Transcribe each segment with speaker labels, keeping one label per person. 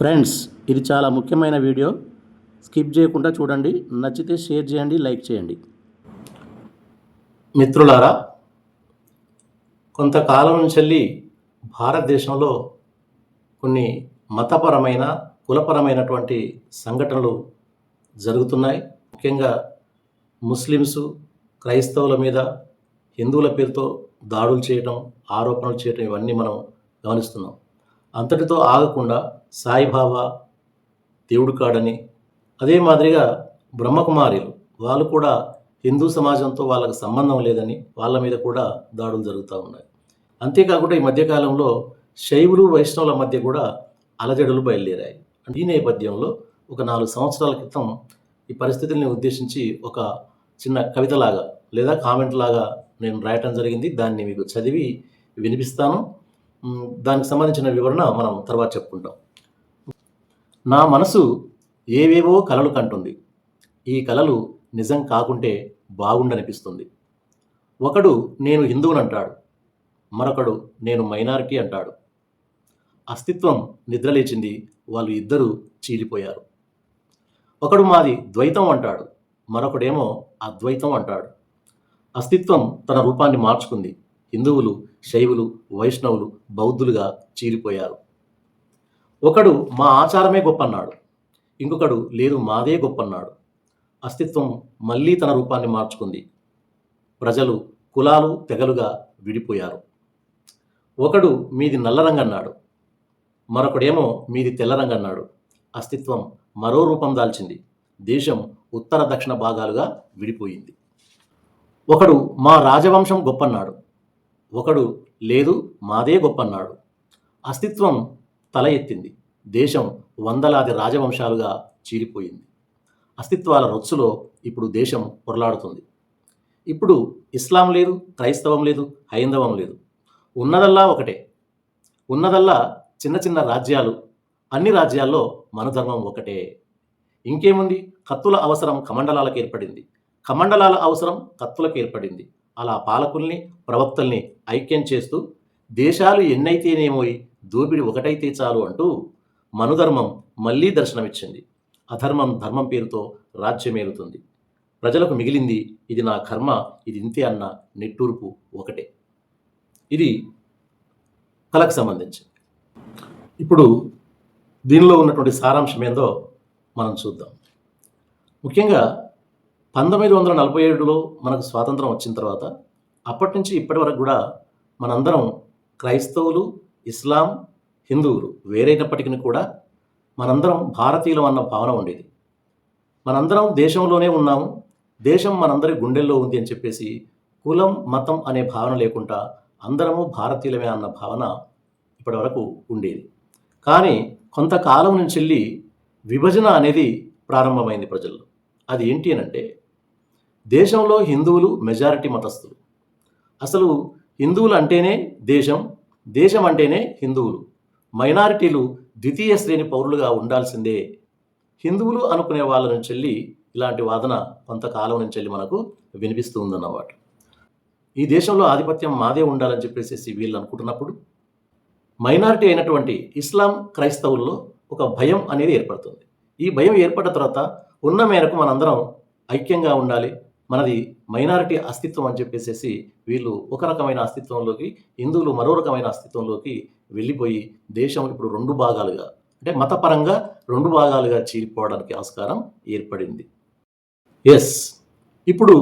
Speaker 1: Friends, ఇది చాలా ముఖ్యమైన వీడియో. స్కిప్ చేయకుండా చూడండి. నచ్చితే షేర్ చేయండి, లైక్ చేయండి. మిత్రులారా, కొంతకాలం నుంచి భారతదేశంలో కొన్ని మతపరమైన కులపరమైనటువంటి సంఘటనలు జరుగుతున్నాయి. ముఖ్యంగా ముస్లిమ్స్, క్రైస్తవుల మీద హిందువుల పేరుతో దాడులు చేయడం, ఆరోపణలు చేయడం ఇవన్నీ మనం గమనిస్తున్నాం. అంతటితో ఆగకుండా సాయిబాబా దేవుడు కాడని, అదే మాదిరిగా బ్రహ్మకుమారిలు వాళ్ళు కూడా హిందూ సమాజంతో వాళ్ళకు సంబంధం లేదని వాళ్ళ మీద కూడా దాడులు జరుగుతూ ఉన్నాయి. అంతేకాకుండా ఈ మధ్యకాలంలో శైవులు వైష్ణవుల మధ్య కూడా అలజడులు బయలుదేరాయి. ఈ నేపథ్యంలో ఒక 4 సంవత్సరాల క్రితం ఈ పరిస్థితుల్ని ఉద్దేశించి ఒక చిన్న కవితలాగా లేదా కామెంట్ లాగా నేను రాయటం జరిగింది. దాన్ని మీకు చదివి వినిపిస్తాను. దానికి సంబంధించిన వివరణ మనం తర్వాత చెప్పుకుంటాం. నా మనసు ఏవేవో కలలు కంటుంది. ఈ కలలు నిజం కాకుంటే బాగుండనిపిస్తుంది. ఒకడు నేను హిందువునంటాడు, మరొకడు నేను మైనారిటీ అంటాడు. అస్తిత్వం నిద్రలేచింది, వాళ్ళు ఇద్దరూ చీలిపోయారు. ఒకడు మాది ద్వైతం అంటాడు, మరొకడేమో అద్వైతం అంటాడు. అస్తిత్వం తన రూపాన్ని మార్చుకుంది. హిందువులు, శైవులు, వైష్ణవులు, బౌద్ధులుగా చీలిపోయారు. ఒకడు మా ఆచారమే గొప్పన్నాడు, ఇంకొకడు లేదు మాదే గొప్పన్నాడు. అస్తిత్వం మళ్ళీ తన రూపాన్ని మార్చుకుంది. ప్రజలు కులాలు, తెగలుగా విడిపోయారు. ఒకడు మీది నల్ల రంగన్నాడు, మరొకడేమో మీది తెల్ల రంగన్నాడు. అస్తిత్వం మరో రూపం దాల్చింది. దేశం ఉత్తర దక్షిణ భాగాలుగా విడిపోయింది. ఒకడు మా రాజవంశం గొప్పన్నాడు, ఒకడు లేదు మాదే గొప్పన్నాడు. అస్తిత్వం తల ఎత్తింది. దేశం వందలాది రాజవంశాలుగా చీలిపోయింది. అస్తిత్వాల రొచ్చులో ఇప్పుడు దేశం పొరలాడుతుంది. ఇప్పుడు ఇస్లాం లేదు, క్రైస్తవం లేదు, హైందవం లేదు. ఉన్నదల్లా ఒకటే. ఉన్నదల్లా చిన్న చిన్న రాజ్యాలు. అన్ని రాజ్యాల్లో మనధర్మం ఒకటే. ఇంకేముంది? కత్తుల అవసరం కమండలాలకు ఏర్పడింది, కమండలాల అవసరం కత్తులకు ఏర్పడింది. అలా పాలకుల్ని, ప్రవక్తల్ని ఐక్యం చేస్తూ దేశాలు ఎన్నైతేనేమోయి దోపిడి ఒకటైతే చాలు అంటూ మనుధర్మం మళ్ళీ దర్శనమిచ్చింది. అధర్మం ధర్మం పేరుతో రాజ్యమేలుతుంది. ప్రజలకు మిగిలింది ఇది నా కర్మ, ఇది ఇంతే అన్న నిట్టూర్పు ఒకటే. ఇది కళకు సంబంధించింది. ఇప్పుడు దీనిలో ఉన్నటువంటి సారాంశం ఏందో మనం చూద్దాం. ముఖ్యంగా 1947లో మనకు స్వాతంత్రం వచ్చిన తర్వాత అప్పటి నుంచి ఇప్పటి వరకు కూడా మనందరం క్రైస్తవులు, ఇస్లాం, హిందువులు వేరైనప్పటికీ కూడా మనందరం భారతీయులం అన్న భావన ఉండేది. మనందరం దేశంలోనే ఉన్నాము, దేశం మనందరి గుండెల్లో ఉంది అని చెప్పేసి కులం, మతం అనే భావన లేకుండా అందరము భారతీయులమే అన్న భావన ఇప్పటి వరకు ఉండేది. కానీ కొంతకాలం నుంచి విభజన అనేది ప్రారంభమైంది ప్రజల్లో. అది ఏంటి అని అంటే, దేశంలో హిందువులు మెజారిటీ మతస్థులు. అసలు హిందువులు అంటేనే దేశం, దేశం అంటేనే హిందువులు. మైనారిటీలు ద్వితీయ శ్రేణి పౌరులుగా ఉండాల్సిందే. హిందువులు అనుకునే వాళ్ళ నుంచి ఇలాంటి వాదన కొంతకాలం నుంచి మనకు వినిపిస్తూ ఉందన్నమాట. ఈ దేశంలో ఆధిపత్యం మాదే ఉండాలని చెప్పేసి వీళ్ళు అనుకుంటున్నప్పుడు మైనారిటీ అయినటువంటి ఇస్లాం, క్రైస్తవుల్లో ఒక భయం అనేది ఏర్పడుతుంది. ఈ భయం ఏర్పడిన తర్వాత ఉన్న మేరకు మనందరం ఐక్యంగా ఉండాలి, మనది మైనారిటీ అస్తిత్వం అని చెప్పేసి వీళ్ళు ఒక రకమైన అస్తిత్వంలోకి, హిందువులు మరో రకమైన అస్తిత్వంలోకి వెళ్ళిపోయి దేశం ఇప్పుడు 2 భాగాలుగా, అంటే మతపరంగా 2 భాగాలుగా చీలిపోవడానికి ఆస్కారం ఏర్పడింది. ఇప్పుడు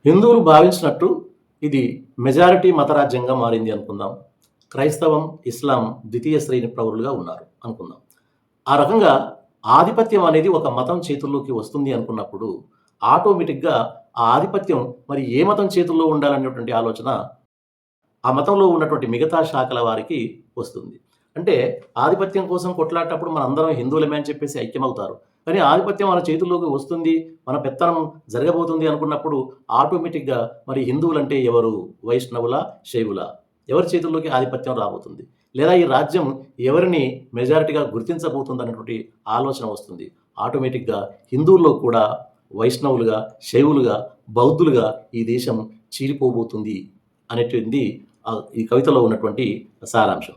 Speaker 1: హిందువులు భావించినట్టు ఇది మెజారిటీ మతరాజ్యంగా మారింది అనుకుందాం. క్రైస్తవం, ఇస్లాం ద్వితీయ శ్రేణి పౌరులుగా ఉన్నారు అనుకుందాం. ఆ రకంగా ఆధిపత్యం అనేది ఒక మతం చేతుల్లోకి వస్తుంది అనుకున్నప్పుడు ఆటోమేటిక్గా ఆ ఆధిపత్యం మరి ఏ మతం చేతుల్లో ఉండాలనేటువంటి ఆలోచన ఆ మతంలో ఉన్నటువంటి మిగతా శాఖల వారికి వస్తుంది. అంటే ఆధిపత్యం కోసం కొట్లాటప్పుడు మన అందరం హిందువులమే అని చెప్పేసి ఐక్యమవుతారు. కానీ ఆధిపత్యం మన చేతుల్లోకి వస్తుంది, మన పెత్తనం జరగబోతుంది అనుకున్నప్పుడు ఆటోమేటిక్గా మరి హిందువులంటే ఎవరు? వైష్ణవుల, శైవుల? ఎవరి చేతుల్లోకి ఆధిపత్యం రాబోతుంది? లేదా ఈ రాజ్యం ఎవరిని మెజారిటీగా గుర్తించబోతుంది అనేటువంటి ఆలోచన వస్తుంది. ఆటోమేటిక్గా హిందువుల్లో కూడా వైష్ణవులుగా, శైవులుగా, బౌద్ధులుగా ఈ దేశం చీలిపోబోతుంది అనేటువంటి ఈ కవితలో ఉన్నటువంటి సారాంశం.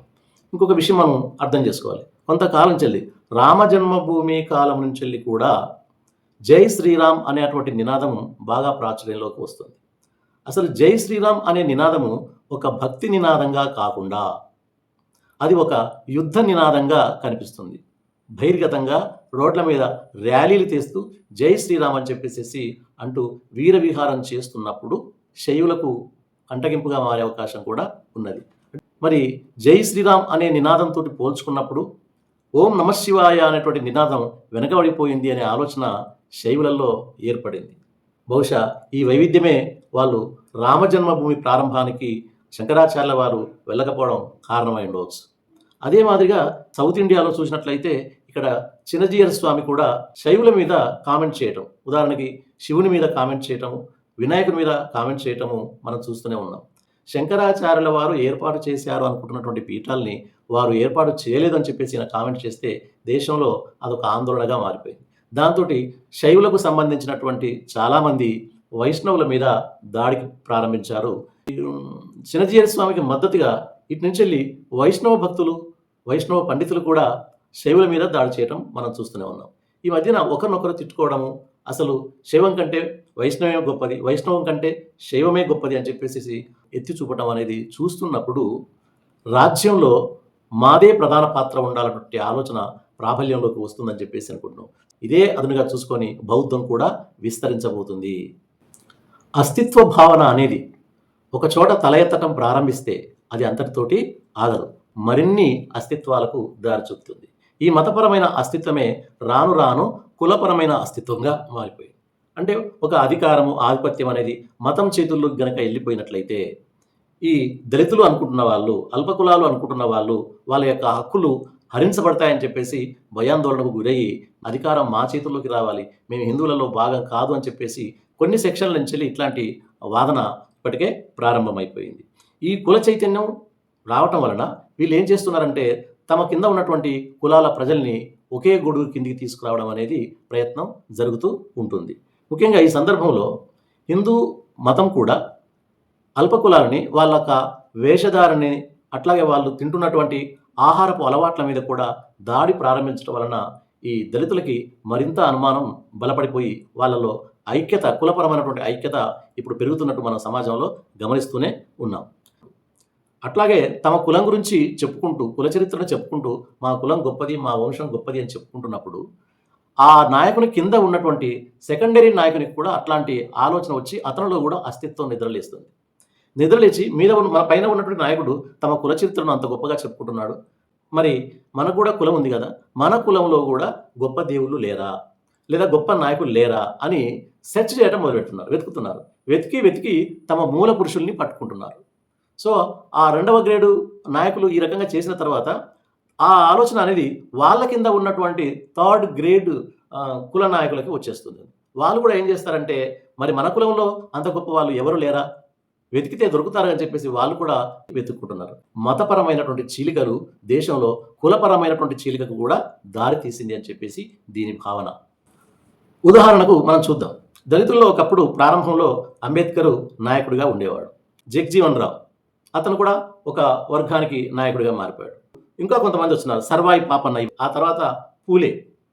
Speaker 1: ఇంకొక విషయం మనం అర్థం చేసుకోవాలి. కొంతకాలం చెల్లి రామ జన్మభూమి కాలం నుంచి వెళ్ళి కూడా జై శ్రీరామ్ అనేటువంటి నినాదం బాగా ప్రాచుర్యంలోకి వస్తుంది. అసలు జై శ్రీరామ్ అనే నినాదము ఒక భక్తి నినాదంగా కాకుండా అది ఒక యుద్ధ నినాదంగా కనిపిస్తుంది. బహిర్గతంగా రోడ్ల మీద ర్యాలీలు తీస్తూ జై శ్రీరామ్ అని చెప్పేసి అంటూ వీర విహారం చేస్తున్నప్పుడు శైవులకు కంటగింపుగా మారే అవకాశం కూడా ఉన్నది. మరి జై శ్రీరామ్ అనే నినాదంతో పోల్చుకున్నప్పుడు ఓం నమశివాయ అనేటువంటి నినాదం వెనకబడిపోయింది అనే ఆలోచన శైవులలో ఏర్పడింది. బహుశా ఈ వైవిధ్యమే వాళ్ళు రామజన్మభూమి ప్రారంభానికి శంకరాచార్యుల వారు వెళ్ళకపోవడం కారణమై ఉండవచ్చు. అదే మాదిరిగా సౌత్ ఇండియాలో చూసినట్లయితే ఇక్కడ చిన్నజీయర్ స్వామి కూడా శైవుల మీద కామెంట్ చేయటం, ఉదాహరణకి శివుని మీద కామెంట్ చేయటము, వినాయకుని మీద కామెంట్ చేయటము మనం చూస్తూనే ఉన్నాం. శంకరాచార్యుల వారు ఏర్పాటు చేశారు అనుకుంటున్నటువంటి పీఠాలని వారు ఏర్పాటు చేయలేదని చెప్పేసి ఈయన కామెంట్ చేస్తే దేశంలో అదొక ఆందోళనగా మారిపోయింది. దాంతో శైవులకు సంబంధించినటువంటి చాలామంది వైష్ణవుల మీద దాడికి ప్రారంభించారు. చిన్నజీయర్ స్వామికి మద్దతుగా ఇటు నుంచి వెళ్ళి వైష్ణవ భక్తులు, వైష్ణవ పండితులు కూడా శైవుల మీద దాడి చేయడం మనం చూస్తూనే ఉన్నాం. ఈ మధ్యన ఒకరినొకరు తిట్టుకోవడము, అసలు శైవం కంటే వైష్ణవమే గొప్పది, వైష్ణవం కంటే శైవమే గొప్పది అని చెప్పేసి ఎత్తి చూపటం అనేది చూస్తున్నప్పుడు రాజ్యంలో మాదే ప్రధాన పాత్ర ఉండాలన్నటువంటి ఆలోచన ప్రాబల్యంలోకి వస్తుందని చెప్పేసి అనుకుంటున్నాం. ఇదే అదునుగా చూసుకొని బౌద్ధం కూడా విస్తరించబోతుంది. అస్తిత్వ భావన అనేది ఒక చోట తల ఎత్తటం ప్రారంభిస్తే అది అంతటితోటి ఆగదు, మరిన్ని అస్తిత్వాలకు దారి చూపుతుంది. ఈ మతపరమైన అస్తిత్వమే రాను రాను కులపరమైన అస్తిత్వంగా మారిపోయింది. అంటే ఒక అధికారము, ఆధిపత్యం అనేది మతం చేతుల్లో గనక వెళ్ళిపోయినట్లయితే ఈ దళితులు అనుకుంటున్న వాళ్ళు, అల్పకులాలు అనుకుంటున్న వాళ్ళు వాళ్ళ యొక్క హక్కులు హరించబడతాయని చెప్పేసి భయాందోళనకు గురయ్యి అధికారం మా చేతుల్లోకి రావాలి, మేము హిందువులలో భాగం కాదు అని చెప్పేసి కొన్ని సెక్షన్ల నుంచి ఇట్లాంటి వాదన ఇప్పటికే ప్రారంభమైపోయింది. ఈ కుల చైతన్యం రావటం వలన వీళ్ళు ఏం చేస్తున్నారంటే తమ కింద ఉన్నటువంటి కులాల ప్రజల్ని ఒకే గొడుగు కిందికి తీసుకురావడం అనేది ప్రయత్నం జరుగుతూ ఉంటుంది. ముఖ్యంగా ఈ సందర్భంలో హిందూ మతం కూడా అల్పకులాలని వాళ్ళ యొక్క వేషధారణని, అట్లాగే వాళ్ళు తింటున్నటువంటి ఆహారపు అలవాట్ల మీద కూడా దాడి ప్రారంభించడం వలన ఈ దళితులకి మరింత అనుమానం బలపడిపోయి వాళ్ళలో ఐక్యత, కులపరమైనటువంటి ఐక్యత ఇప్పుడు పెరుగుతున్నట్టు మన సమాజంలో గమనిస్తూనే ఉన్నాం. అట్లాగే తమ కులం గురించి చెప్పుకుంటూ, కుల చరిత్రను చెప్పుకుంటూ మా కులం గొప్పది, మా వంశం గొప్పది అని చెప్పుకుంటున్నప్పుడు ఆ నాయకుని కింద ఉన్నటువంటి సెకండరీ నాయకునికి కూడా అట్లాంటి ఆలోచన వచ్చి అతనిలో కూడా అస్తిత్వం నిద్రలేస్తుంది. నిద్రలేచి మీద మన పైన ఉన్నటువంటి నాయకుడు తమ కుల చరిత్రను అంత గొప్పగా చెప్పుకుంటున్నాడు, మరి మనకు కూడా కులం ఉంది కదా, మన కులంలో కూడా గొప్ప దేవుళ్ళు లేరా, లేదా గొప్ప నాయకులు లేరా అని సెర్చ్ చేయడం మొదలుపెడుతున్నారు, వెతుకుతున్నారు. వెతికి తమ మూల పురుషుల్ని పట్టుకుంటున్నారు. సో ఆ రెండవ గ్రేడు నాయకులు ఈ రకంగా చేసిన తర్వాత ఆ ఆలోచన అనేది వాళ్ళ కింద ఉన్నటువంటి థర్డ్ గ్రేడ్ కుల నాయకులకి వచ్చేస్తుంది. వాళ్ళు కూడా ఏం చేస్తారంటే మరి మన కులంలో అంత గొప్ప వాళ్ళు ఎవరు లేరా, వెతికితే దొరుకుతారు అని చెప్పేసి వాళ్ళు కూడా వెతుక్కుంటున్నారు. మతపరమైనటువంటి చీలికలు దేశంలో కులపరమైనటువంటి చీలికకు కూడా దారి తీసింది అని చెప్పేసి దీని భావన. ఉదాహరణకు మనం చూద్దాం. దళితుల్లో ఒకప్పుడు ప్రారంభంలో అంబేద్కర్ నాయకుడిగా ఉండేవాడు. జగ్జీవన్ రావు అతను కూడా ఒక వర్గానికి నాయకుడిగా మారిపోయాడు. ఇంకా కొంతమంది వస్తున్నారు, సర్వాయి పాపన్న, ఆ తర్వాత పూలే,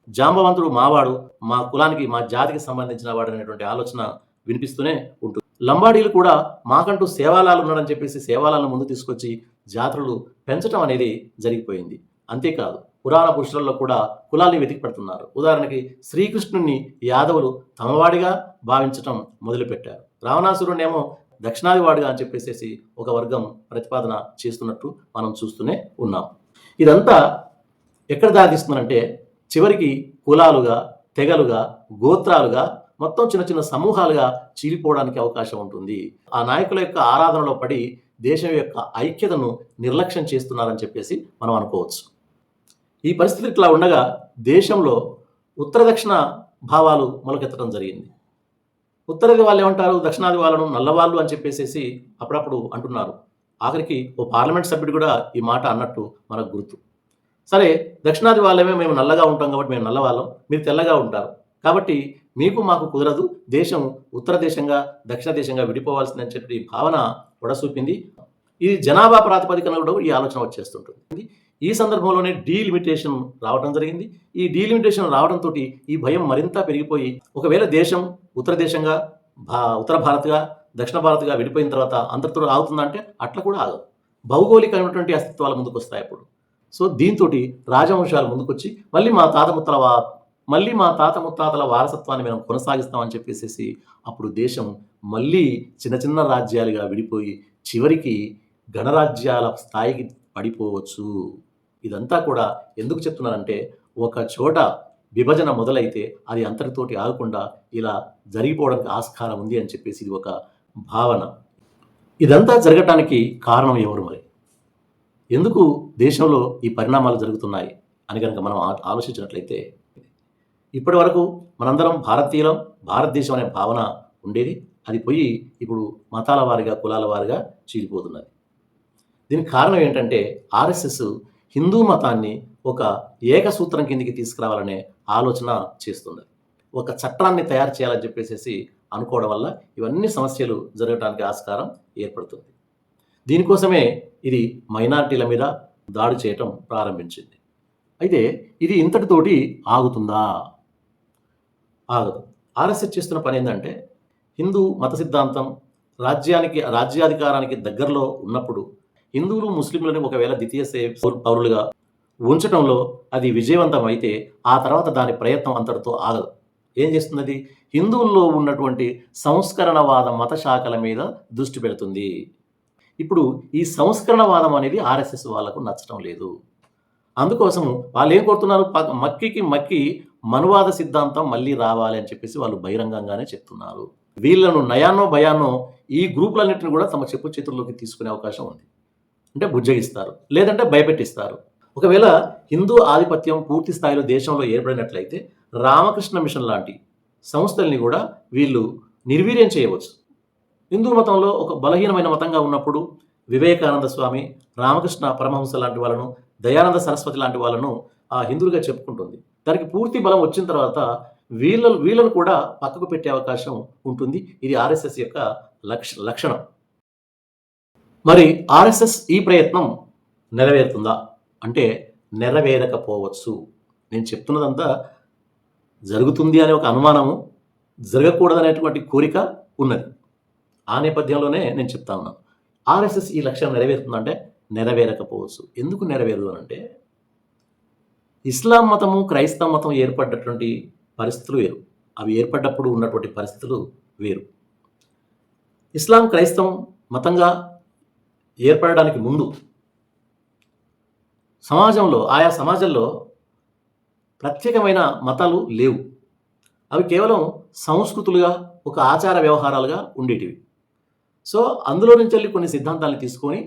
Speaker 1: జాంబవంతుడు మావాడు, మా కులానికి మా జాతికి సంబంధించిన వాడు అనేటువంటి ఆలోచన వినిపిస్తూనే ఉంటుంది. లంబాడీలు కూడా మాకంటూ సేవాలాలు ఉన్నాడని చెప్పేసి సేవాలను ముందు తీసుకొచ్చి జాతరలు పెంచడం అనేది జరిగిపోయింది. అంతేకాదు పురాణ పురుషులలో కూడా కులాల్ని వెతికి పెడుతున్నారు. ఉదాహరణకి శ్రీకృష్ణుని యాదవులు తమవాడిగా భావించటం మొదలుపెట్టారు. రావణాసురుడేమో దక్షిణాది వాడిగా అని చెప్పేసి ఒక వర్గం ప్రతిపాదన చేస్తున్నట్టు మనం చూస్తూనే ఉన్నాం. ఇదంతా ఎక్కడ దారితీస్తుందంటే చివరికి కులాలుగా, తెగలుగా, గోత్రాలుగా, మొత్తం చిన్న చిన్న సమూహాలుగా చీలిపోవడానికి అవకాశం ఉంటుంది. ఆ నాయకుల యొక్క ఆరాధనలో పడి దేశం యొక్క ఐక్యతను నిర్లక్ష్యం చేస్తున్నారని చెప్పేసి మనం అనుకోవచ్చు. ఈ పరిస్థితి ఇట్లా ఉండగా దేశంలో ఉత్తర దక్షిణ భావాలు మొలకెత్తడం జరిగింది. ఉత్తరాది వాళ్ళు ఏమంటారు, దక్షిణాది వాళ్ళను నల్లవాళ్ళు అని చెప్పేసి అప్పుడప్పుడు అంటున్నారు. ఆఖరికి ఓ పార్లమెంట్ సభ్యుడు కూడా ఈ మాట అన్నట్టు మనకు గుర్తు. సరే, దక్షిణాది వాళ్ళమే మేము నల్లగా ఉంటాం కాబట్టి మేము నల్లవాళ్ళం, మీరు తెల్లగా ఉంటారు కాబట్టి మీకు మాకు కుదరదు, దేశం ఉత్తర దేశంగా దక్షిణ దేశంగా విడిపోవాల్సిందని చెప్పి భావన పొడసూపింది. ఇది జనాభా ప్రాతిపదికన కూడా ఈ ఆలోచన వచ్చేస్తుంటుంది. ఈ సందర్భంలోనే డీలిమిటేషన్ రావడం జరిగింది. ఈ డీలిమిటేషన్ రావడంతో ఈ భయం మరింత పెరిగిపోయి ఒకవేళ దేశం ఉత్తర దేశంగా ఉత్తర భారత్గా దక్షిణ భారత్గా విడిపోయిన తర్వాత అంతటితో ఆగుతుందంటే అట్లా కూడా ఆగదు. భౌగోళికమైనటువంటి అస్తిత్వాలు ముందుకు వస్తాయి అప్పుడు. సో దీంతో రాజవంశాలు ముందుకొచ్చి మళ్ళీ మా తాత ముత్తాతల వారసత్వాన్ని మేము కొనసాగిస్తామని చెప్పేసి అప్పుడు దేశం మళ్ళీ చిన్న చిన్న రాజ్యాలుగా విడిపోయి చివరికి గణరాజ్యాల స్థాయికి పడిపోవచ్చు. ఇదంతా కూడా ఎందుకు చెప్తున్నానంటే ఒక చోట విభజన మొదలైతే అది అంతటితోటి ఆగకుండా ఇలా జరిగిపోవడానికి ఆస్కారం ఉంది అని చెప్పేసి ఇది ఒక భావన. ఇదంతా జరగటానికి కారణం ఎవరు మరి? ఎందుకు దేశంలో ఈ పరిణామాలు జరుగుతున్నాయి అని కనుక మనం ఆలోచించినట్లయితే ఇప్పటి వరకు మనందరం భారతీయులం, భారతదేశం అనే భావన ఉండేది. అది పోయి ఇప్పుడు మతాల వారిగా కులాల వారిగా చీలిపోతున్నది. దీనికి కారణం ఏంటంటే ఆర్ఎస్ఎస్ హిందూ మతాన్ని ఒక ఏకసూత్రం కిందికి తీసుకురావాలనే ఆలోచన చేస్తున్నది. ఒక చట్టాన్ని తయారు చేయాలని చెప్పేసి అనుకోవడం వల్ల ఇవన్నీ సమస్యలు జరగడానికి ఆస్కారం ఏర్పడుతుంది. దీనికోసమే ఇది మైనారిటీల మీద దాడి చేయటం ప్రారంభించింది. అయితే ఇది ఇంతటితోటి ఆగుతుందా? ఆగదు. ఆర్ఎస్ఎస్ చేస్తున్న పని ఏంటంటే హిందూ మత సిద్ధాంతం రాజ్యాధికారానికి దగ్గరలో ఉన్నప్పుడు హిందువులు ముస్లింలను ఒకవేళ ద్వితీయ పౌరులుగా ఉంచడంలో అది విజయవంతం అయితే ఆ తర్వాత దాని ప్రయత్నం అంతటితో ఆగదు. ఏం చేస్తున్నది? హిందువుల్లో ఉన్నటువంటి సంస్కరణవాద మత శాఖల మీద దృష్టి పెడుతుంది. ఇప్పుడు ఈ సంస్కరణవాదం అనేది ఆర్ఎస్ఎస్ వాళ్ళకు నచ్చడం లేదు. అందుకోసం వాళ్ళు ఏం కోరుతున్నారు? మక్కి మనువాద సిద్ధాంతం మళ్ళీ రావాలి అని చెప్పేసి వాళ్ళు బహిరంగంగానే చెప్తున్నారు. వీళ్ళను నయానో భయానో ఈ గ్రూపులన్నింటిని కూడా తమ చెప్పు చేతుల్లోకి తీసుకునే అవకాశం ఉంది. అంటే బుజ్జగిస్తారు, లేదంటే భయపెట్టిస్తారు. ఒకవేళ హిందూ ఆధిపత్యం పూర్తి స్థాయిలో దేశంలో ఏర్పడినట్లయితే రామకృష్ణ మిషన్ లాంటి సంస్థల్ని కూడా వీళ్ళు నిర్వీర్యం చేయవచ్చు. హిందూ మతంలో ఒక బలహీనమైన మతంగా ఉన్నప్పుడు వివేకానంద స్వామి, రామకృష్ణ పరమహంస లాంటి వాళ్ళను, దయానంద సరస్వతి లాంటి వాళ్ళను హిందువులుగా చెప్పుకుంటుంది. దానికి పూర్తి బలం వచ్చిన తర్వాత వీళ్ళను కూడా పక్కకు పెట్టే అవకాశం ఉంటుంది. ఇది ఆర్ఎస్ఎస్ యొక్క లక్షణం. మరి ఆర్ఎస్ఎస్ ఈ ప్రయత్నం నెరవేరుతుందా అంటే నెరవేరకపోవచ్చు. నేను చెప్తున్నదంతా జరుగుతుంది అనే ఒక అనుమానము, జరగకూడదనేటువంటి కోరిక ఉన్నది. ఆ నేపథ్యంలోనే నేను చెప్తా ఉన్నాను. ఆర్ఎస్ఎస్ ఈ లక్ష్యం నెరవేరుతుందంటే నెరవేరకపోవచ్చు. ఎందుకు నెరవేరదు అంటే ఇస్లాం మతము క్రైస్తవ మతం ఏర్పడ్డటువంటి పరిస్థితులు వేరు. అవి ఏర్పడ్డప్పుడు ఉన్నటువంటి పరిస్థితులు వేరు. ఇస్లాం క్రైస్తవం మతంగా ఏర్పడడానికి ముందు ఆయా సమాజంలో ప్రత్యేకమైన మతాలు లేవు. అవి కేవలం సంస్కృతులుగా, ఒక ఆచార వ్యవహారాలుగా ఉండేటివి. సో అందులో నుంచి వెళ్ళి కొన్ని సిద్ధాంతాలను తీసుకొని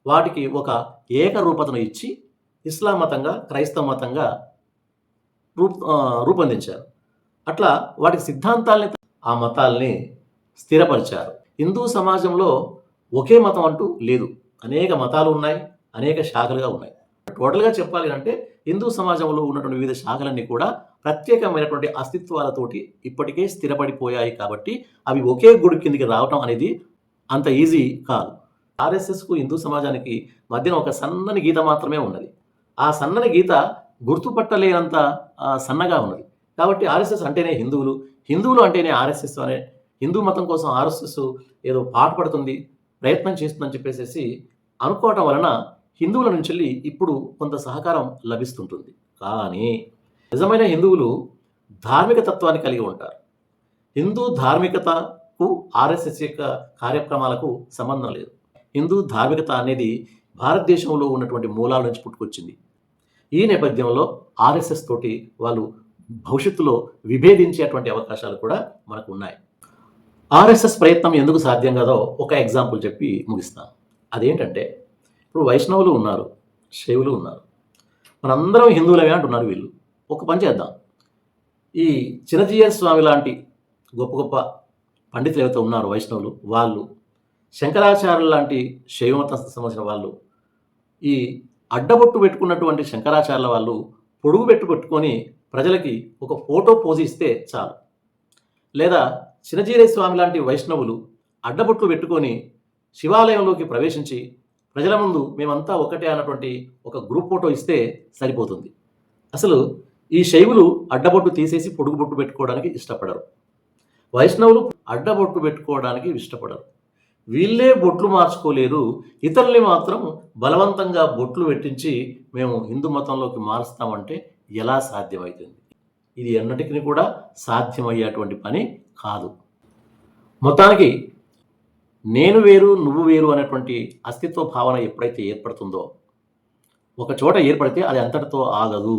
Speaker 1: వాటికి ఒక ఏకరూపతను ఇచ్చి ఇస్లాం మతంగా, క్రైస్తవ మతంగా రూపొందించారు. అట్లా వాటికి సిద్ధాంతాలని, ఆ మతాల్ని స్థిరపరిచారు. హిందూ సమాజంలో ఒకే మతం అంటూ లేదు. అనేక మతాలు ఉన్నాయి, అనేక శాఖలుగా ఉన్నాయి. టోటల్గా చెప్పాలి అంటే హిందూ సమాజంలో ఉన్నటువంటి వివిధ శాఖలన్నీ కూడా ప్రత్యేకమైనటువంటి అస్తిత్వాలతోటి ఇప్పటికే స్థిరపడిపోయాయి. కాబట్టి అవి ఒకే గుడి కిందికి రావటం అనేది అంత ఈజీ కాదు. ఆర్ఎస్ఎస్కు హిందూ సమాజానికి మధ్యన ఒక సన్నని గీత మాత్రమే ఉన్నది. ఆ సన్నని గీత గుర్తుపట్టలేనంత సన్నగా ఉన్నది. కాబట్టి ఆర్ఎస్ఎస్ అంటేనే హిందువులు అంటేనే ఆర్ఎస్ఎస్ అనే హిందూ మతం కోసం ఆర్ఎస్ఎస్ ఏదో పాటుపడుతుంది, ప్రయత్నం చేస్తుందని చెప్పేసి అనుకోవటం వలన హిందువుల నుంచి ఇప్పుడు కొంత సహకారం లభిస్తుంటుంది. కానీ నిజమైన హిందువులు ధార్మిక తత్వాన్ని కలిగి ఉంటారు. హిందూ ధార్మికతకు ఆర్ఎస్ఎస్ యొక్క కార్యక్రమాలకు సంబంధం లేదు. హిందూ ధార్మికత అనేది భారతదేశంలో ఉన్నటువంటి మూలాల నుంచి పుట్టుకొచ్చింది. ఈ నేపథ్యంలో ఆర్ఎస్ఎస్ తోటి వాళ్ళు భవిష్యత్తులో విభేదించేటువంటి అవకాశాలు కూడా మనకు ఉన్నాయి. ఆర్ఎస్ఎస్ ప్రయత్నం ఎందుకు సాధ్యం కాదో ఒక ఎగ్జాంపుల్ చెప్పి ముగిస్తాను. అదేంటంటే ఇప్పుడు వైష్ణవులు ఉన్నారు, శైవులు ఉన్నారు, మనందరం హిందువులమే అంటున్నారు వీళ్ళు. ఒక పని చేద్దాం, ఈ చిన్నజీయ స్వామి లాంటి గొప్ప గొప్ప పండితులు ఏవైతే ఉన్నారో వైష్ణవులు, వాళ్ళు శంకరాచార్యులు లాంటి శైవమత సంబంధించిన వాళ్ళు, ఈ అడ్డబొట్టు పెట్టుకున్నటువంటి శంకరాచార్యుల వాళ్ళు పొడుగు పెట్టుకొని ప్రజలకి ఒక ఫోటో పోజ్ ఇస్తే చాలు. లేదా చిన్నజీయ స్వామి లాంటి వైష్ణవులు అడ్డబొట్లు పెట్టుకొని శివాలయంలోకి ప్రవేశించి ప్రజల ముందు మేమంతా ఒకటే అన్నటువంటి ఒక గ్రూప్ ఫోటో ఇస్తే సరిపోతుంది. అసలు ఈ శైవులు అడ్డబొట్టు తీసేసి పొడుగు బొట్టు పెట్టుకోవడానికి ఇష్టపడరు. వైష్ణవులు అడ్డబొట్టు పెట్టుకోవడానికి ఇష్టపడరు. వీళ్ళే బొట్లు మార్చుకోలేరు. ఇతరుల్ని మాత్రం బలవంతంగా బొట్లు పెట్టించి మేము హిందూ మతంలోకి మారుస్తామంటే ఎలా సాధ్యమవుతుంది? ఇది ఎన్నటికీ కూడా సాధ్యమయ్యేటువంటి పని కాదు. మొత్తానికి నేను వేరు, నువ్వు వేరు అనేటువంటి అస్తిత్వ భావన ఎప్పుడైతే ఏర్పడుతుందో, ఒక చోట ఏర్పడితే అది అంతటితో ఆగదు.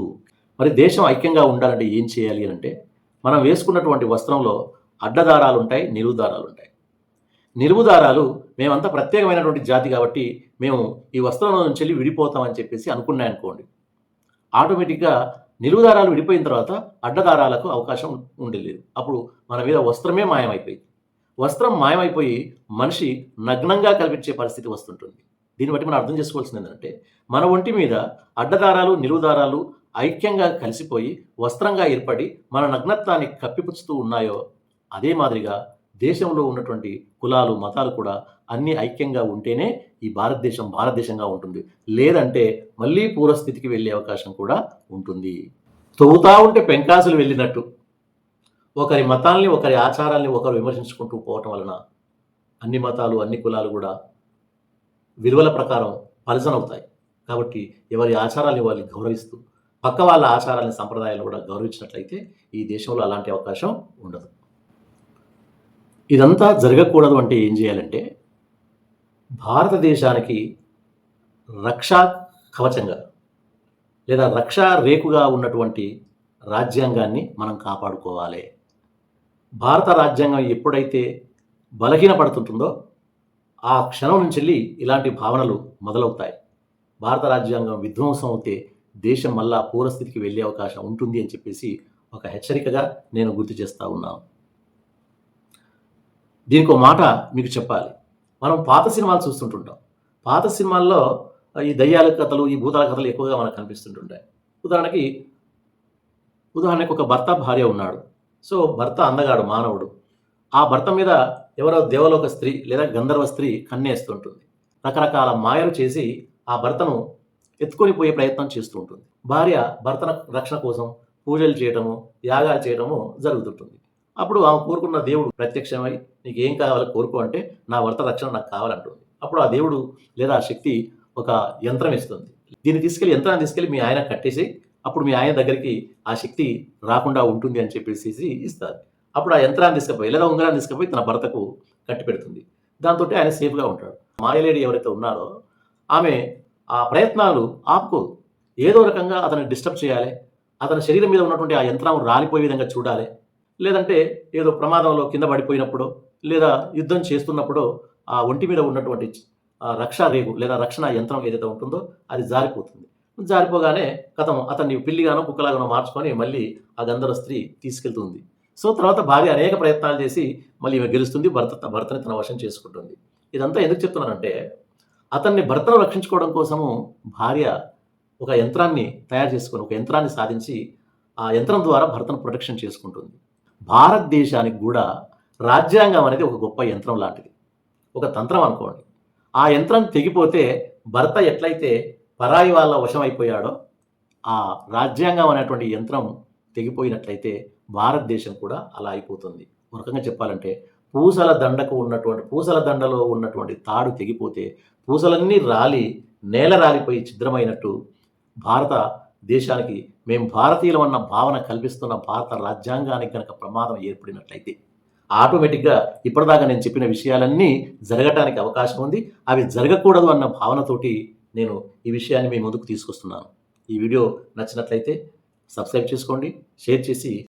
Speaker 1: మరి దేశం ఐక్యంగా ఉండాలంటే ఏం చేయాలి అంటే, మనం వేసుకున్నటువంటి వస్త్రంలో అడ్డదారాలుంటాయి, నిలువు దారాలుంటాయి. నిలువు దారాలు మేమంతా ప్రత్యేకమైనటువంటి జాతి కాబట్టి మేము ఈ వస్త్రంలో నుంచి విడిపోతామని చెప్పేసి అనుకున్నాయనుకోండి, ఆటోమేటిక్గా నిలువు దారాలు విడిపోయిన తర్వాత అడ్డదారాలకు అవకాశం ఉండలేదు. అప్పుడు మన మీద వస్త్రమే మాయమైపోయింది. వస్త్రం మాయమైపోయి మనిషి నగ్నంగా కల్పించే పరిస్థితి వస్తుంటుంది. దీన్ని బట్టి మనం అర్థం చేసుకోవాల్సింది ఏంటంటే, మన ఒంటి మీద అడ్డదారాలు, నిలువు దారాలు ఐక్యంగా కలిసిపోయి వస్త్రంగా ఏర్పడి మన నగ్నత్వాన్ని కప్పిపుచ్చుతూ ఉన్నాయో, అదే మాదిరిగా దేశంలో ఉన్నటువంటి కులాలు, మతాలు కూడా అన్నీ ఐక్యంగా ఉంటేనే ఈ భారతదేశంగా ఉంటుంది. లేదంటే మళ్ళీ పూర్వస్థితికి వెళ్ళే అవకాశం కూడా ఉంటుంది. తవ్వుతా ఉంటే పెంకాసులు వెళ్ళినట్టు ఒకరి మతాల్ని, ఒకరి ఆచారాల్ని ఒకరు విమర్శించుకుంటూ పోవటం వలన అన్ని మతాలు, అన్ని కులాలు కూడా విలువల ప్రకారం పలచనవుతాయి. కాబట్టి ఎవరి ఆచారాల్ని వాళ్ళు గౌరవిస్తూ, పక్క వాళ్ళ ఆచారాలని, సంప్రదాయాలను కూడా గౌరవించినట్లయితే ఈ దేశంలో అలాంటి అవకాశం ఉండదు. ఇదంతా జరగకూడదు అంటే ఏం చేయాలంటే, భారతదేశానికి రక్షా కవచంగా లేదా రక్షా రేకుగా ఉన్నటువంటి రాజ్యాంగాన్ని మనం కాపాడుకోవాలి. భారత రాజ్యాంగం ఎప్పుడైతే బలహీనపడుతుంటుందో ఆ క్షణం నుంచి ఇలాంటి భావనలు మొదలవుతాయి. భారత రాజ్యాంగం విధ్వంసం అవుతే దేశం మళ్ళా పూర్వస్థితికి వెళ్ళే అవకాశం ఉంటుంది అని చెప్పేసి ఒక హెచ్చరికగా నేను గుర్తు చేస్తూ ఉన్నాను. దీనికి ఒక మాట మీకు చెప్పాలి. మనం పాత సినిమాలు చూస్తుంటుంటాం. పాత సినిమాల్లో ఈ దయ్యాల కథలు, ఈ భూతాల కథలు ఎక్కువగా మనకు కనిపిస్తుంటుంటాయి. ఉదాహరణకు ఒక భర్త, భార్య ఉన్నాడు. సో భర్త అందగాడు, మానవుడు. ఆ భర్త మీద ఎవరో దేవలోక స్త్రీ లేదా గంధర్వ స్త్రీ కన్నేస్తుంటుంది. రకరకాల మాయలు చేసి ఆ భర్తను ఎత్తుకొని పోయే ప్రయత్నం చేస్తూ ఉంటుంది. భార్య భర్తన రక్షణ కోసం పూజలు చేయటము, యాగాలు చేయటము జరుగుతుంటుంది. అప్పుడు ఆమె కోరుకున్న దేవుడు ప్రత్యక్షమై నీకు ఏం కావాలో కోరుకో అంటే, నా భర్త రక్షణ నాకు కావాలంటుంది. అప్పుడు ఆ దేవుడు లేదా ఆ శక్తి ఒక యంత్రం ఇస్తుంది. యంత్రాన్ని తీసుకెళ్ళి మీ ఆయన కట్టేసి, అప్పుడు మీ ఆయన దగ్గరికి ఆ శక్తి రాకుండా ఉంటుంది అని చెప్పేసి ఇస్తారు. అప్పుడు ఆ యంత్రాన్ని తీసుకుపోయి లేదా ఉంగరాన్ని తీసుకుపోయి తన భర్తకు కట్టి పెడుతుంది. దాంతో ఆయన సేఫ్గా ఉంటాడు. మాయలేడి ఎవరైతే ఉన్నారో ఆమె ఆ ప్రయత్నాలు ఆపుకోదు. ఏదో రకంగా అతన్ని డిస్టర్బ్ చేయాలి, అతని శరీరం మీద ఉన్నటువంటి ఆ యంత్రం రాలిపోయే విధంగా చూడాలి. లేదంటే ఏదో ప్రమాదంలో కింద పడిపోయినప్పుడు లేదా యుద్ధం చేస్తున్నప్పుడు ఆ ఒంటి మీద ఉన్నటువంటి రక్షా రేగు లేదా రక్షణ యంత్రం ఏదైతే ఉంటుందో అది జారిపోతుంది. జారిపోగానే అతన్ని పిల్లిగానో కుక్కలాగానో మార్చుకొని మళ్ళీ ఆ గంధర్వ స్త్రీ తీసుకెళ్తుంది. సో తర్వాత భార్య అనేక ప్రయత్నాలు చేసి మళ్ళీ ఈమె గెలుస్తుంది, భర్తని తన వశం చేసుకుంటుంది. ఇదంతా ఎందుకు చెప్తున్నానంటే, భర్తను రక్షించుకోవడం కోసము భార్య ఒక యంత్రాన్ని తయారు చేసుకొని, ఒక యంత్రాన్ని సాధించి ఆ యంత్రం ద్వారా భర్తను ప్రొటెక్షన్ చేసుకుంటుంది. భారతదేశానికి కూడా రాజ్యాంగం అనేది ఒక గొప్ప యంత్రం లాంటిది, ఒక తంత్రం అనుకోండి. ఆ యంత్రం తెగిపోతే భర్త ఎట్లయితే పరాయి వాళ్ళ వశం అయిపోయాడో, ఆ రాజ్యాంగం అనేటువంటి యంత్రం తెగిపోయినట్లయితే భారతదేశం కూడా అలా అయిపోతుంది. ఒక రకంగా చెప్పాలంటే పూసల దండలో ఉన్నటువంటి తాడు తెగిపోతే పూసలన్నీ నేల రాలిపోయి ఛిద్రమైనట్టు భారత దేశానికి మేము భారతీయులం అన్న భావన కల్పిస్తున్న భారత రాజ్యాంగానికి కనుక ప్రమాదం ఏర్పడినట్లయితే ఆటోమేటిక్గా ఇప్పటిదాకా నేను చెప్పిన విషయాలన్నీ జరగటానికి అవకాశం ఉంది. అవి జరగకూడదు అన్న భావనతోటి నేను ఈ విషయాన్ని మీ ముందుకు తీసుకొస్తున్నాను. ఈ వీడియో నచ్చినట్లయితే సబ్స్క్రైబ్ చేసుకోండి, షేర్ చేసి